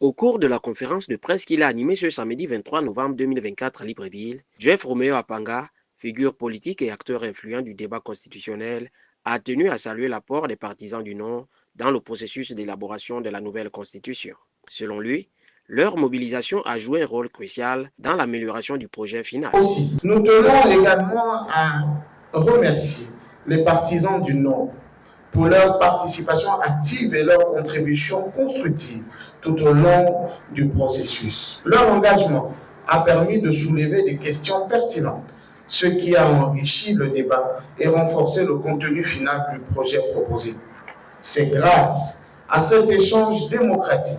Au cours de la conférence de presse qu'il a animée ce samedi 23 novembre 2024 à Libreville, Jeff Romeo Apanga, figure politique et acteur influent du débat constitutionnel, a tenu à saluer l'apport des partisans du non dans le processus d'élaboration de la nouvelle constitution. Selon lui, leur mobilisation a joué un rôle crucial dans l'amélioration du projet final. Nous tenons également à remercier les partisans du non pour leur participation active et leur contribution constructive tout au long du processus. Leur engagement a permis de soulever des questions pertinentes, ce qui a enrichi le débat et renforcé le contenu final du projet proposé. C'est grâce à cet échange démocratique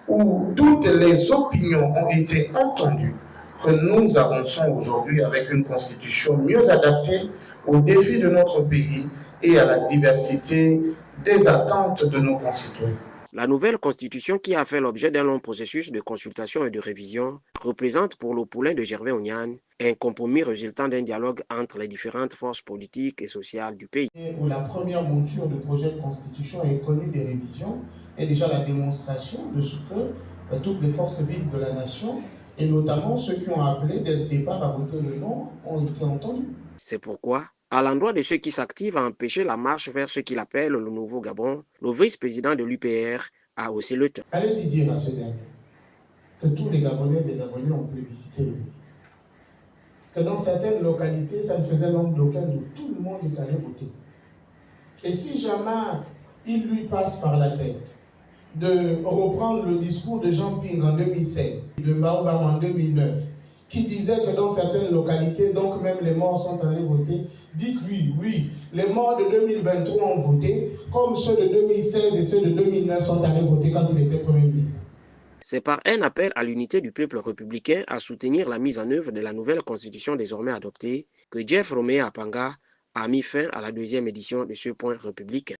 où toutes les opinions ont été entendues que nous avançons aujourd'hui avec une constitution mieux adaptée aux défis de notre pays et à la diversité des attentes de nos concitoyens. La nouvelle constitution, qui a fait l'objet d'un long processus de consultation et de révision, représente pour le poulain de Gervais Onyan un compromis résultant d'un dialogue entre les différentes forces politiques et sociales du pays. Où la première mouture du projet de constitution est connue des révisions est déjà la démonstration de ce que toutes les forces vives de la nation, et notamment ceux qui ont appelé dès le départ à voter le non, ont été entendus. C'est pourquoi, à l'endroit de ceux qui s'activent à empêcher la marche vers ce qu'il appelle le nouveau Gabon, le vice-président de l'UPR a haussé le ton. Allez-y dire à ce dernier que tous les Gabonaises et Gabonais ont plébiscité lui. Que dans certaines localités, ça ne faisait nombre d'aucun où tout le monde est allé voter. Et si jamais il lui passe par la tête de reprendre le discours de Jean Ping en 2016, de Baobab en 2009, qui disait que dans certaines localités, donc même les morts sont allés voter, dites-lui, oui, les morts de 2023 ont voté, comme ceux de 2016 et ceux de 2009 sont allés voter quand il était Premier ministre. C'est par un appel à l'unité du peuple républicain à soutenir la mise en œuvre de la nouvelle constitution désormais adoptée que Jeff Romeo Apanga a mis fin à la deuxième édition de ce point républicain.